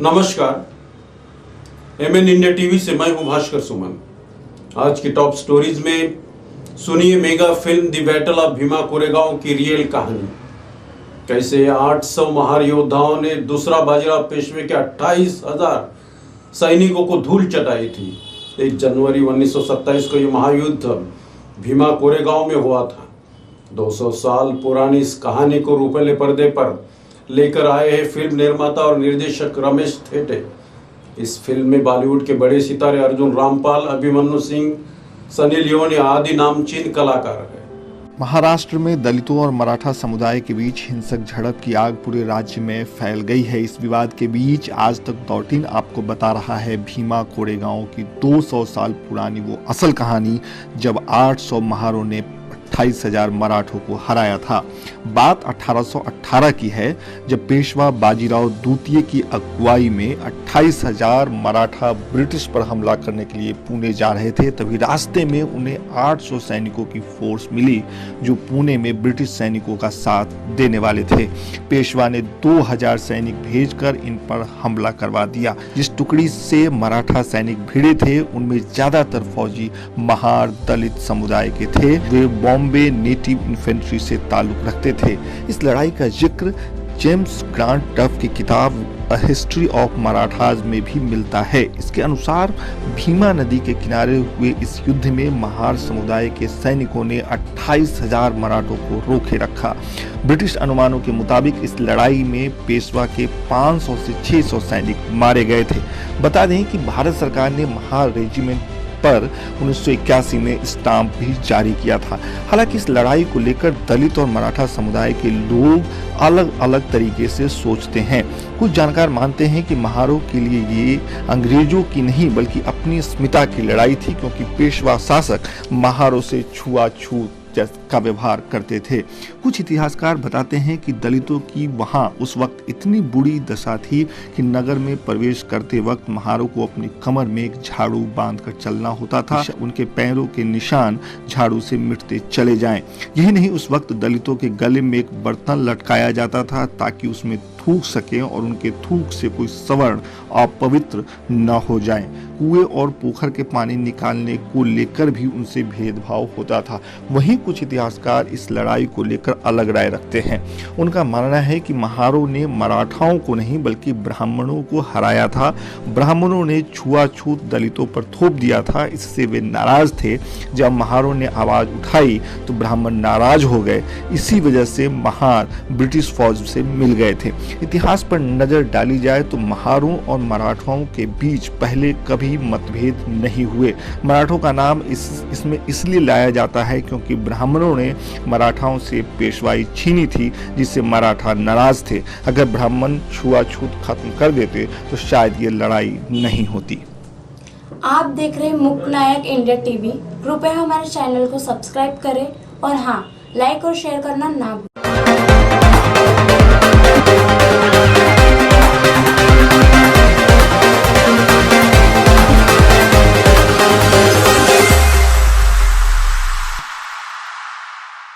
नमस्कार, MN India TV से मैं हूं भास्कर सुमन। आज की टॉप स्टोरीज में सुनिए mega film the battle of Bhima Koregaon की रियल कहानी। कैसे 800 महार योद्धाओं ने दूसरा बाजीराव पेशवे के 28,000 सैनिकों को धूल चटाई थी। 1 जनवरी 1927 को यह महायुद्ध भीमा कोरेगांव में हुआ था। 200 साल पुरानी इस कहानी को रूपले पर्दे पर लेकर आए हैं फिल्म निर्माता और निर्देशक रमेश थेटे। इस फिल्म में बॉलीवुड के बड़े सितारे अर्जुन रामपाल, अभिमन्यु सिंह, सनी लियोन आदि नामचीन कलाकार हैं। महाराष्ट्र में दलितों और मराठा समुदाय के बीच हिंसक झड़प की आग पूरे राज्य में फैल गई है। इस विवाद के बीच आज तक 13 आपको बता रहा है भीमा कोरेगांव की 200 साल पुरानी वो असल कहानी, जब 800 महारों ने 28,000 मराठों को हराया था। बात 1818 की है, जब पेशवा बाजीराव द्वितीय की अगुवाई में 28,000 मराठा ब्रिटिश पर हमला करने के लिए पुणे जा रहे थे। तभी रास्ते में उन्हें 800 सैनिकों की फोर्स मिली जो पुणे में ब्रिटिश सैनिकों का साथ देने वाले थे। पेशवा ने 2000 सैनिक भेजकर इन पर हमला करवा दिया। जिस टुकड़ी से मराठा सैनिक भिड़े थे उनमें ज्यादातर फौजी महार दलित समुदाय के थे। वे बॉम्बे नेटिव इन्फेंट्री से ताल्लुक रखते थे। इस लड़ाई का जिक्र जेम्स ग्रांट टफ की किताब अ हिस्ट्री ऑफ मराठाज में भी मिलता है। इसके अनुसार भीमा नदी के किनारे हुए इस युद्ध में महार समुदाय के सैनिकों ने 28,000 मराठों को रोके रखा। ब्रिटिश अनुमानों के मुताबिक इस लड़ाई में पेशवा के 500 से 600 सैनिक मारे गए थे। बता दें कि भारत सरकार ने महार रेजिमेंट पर 1981 में स्टाम्प भी जारी किया था। हालांकि इस लड़ाई को लेकर दलित और मराठा समुदाय के लोग अलग अलग तरीके से सोचते हैं। कुछ जानकार मानते हैं कि महारों के लिए ये अंग्रेजों की नहीं बल्कि अपनी अस्मिता की लड़ाई थी, क्योंकि पेशवा शासक महारों से छुआछूत का व्यवहार करते थे। कुछ इतिहासकार बताते हैं कि दलितों की वहां उस वक्त इतनी बुरी दशा थी कि नगर में प्रवेश करते वक्त महारों को अपनी कमर में एक झाड़ू बांधकर चलना होता था। उनके पैरों के निशान झाड़ू से मिटते चले जाएं। यही नहीं, उस वक्त दलितों के गले में एक बर्तन लटकाया जाता था ताकि उसमें थूक सके और उनके थूक से कोई सवर्ण अपवित्र न हो जाए। कुएं और पोखर के पानी निकालने को लेकर भी उनसे भेदभाव होता था। वहीं कुछ इतिहासकार इस लड़ाई को लेकर अलग राय रखते हैं। उनका मानना है कि महारों ने मराठाओं को नहीं बल्कि ब्राह्मणों को हराया था। ब्राह्मणों ने छुआछूत दलितों पर थोप दिया था। इससे वे नाराज थे। जब महारों ने आवाज उठाई तो ब्राह्मण नाराज हो गए। इसी वजह से महार ब्रिटिश फौज से मिल गए थे। इतिहास पर नजर डाली जाए तो महारों और मराठाओं के बीच पहले कभी मतभेद नहीं हुए। मराठों का नाम इसमें इसलिए लाया जाता है क्योंकि ब्राह्मणों ने मराठाओं से पेशवाई छीनी थी, जिससे मराठा नाराज थे। अगर ब्राह्मण छुआछूत खत्म कर देते तो शायद ये लड़ाई नहीं होती। आप देख रहे मुख्य नायक इंडिया टीवी। कृपया हमारे चैनल को सब्सक्राइब करें और हाँ, लाइक और शेयर करना ना भूलें।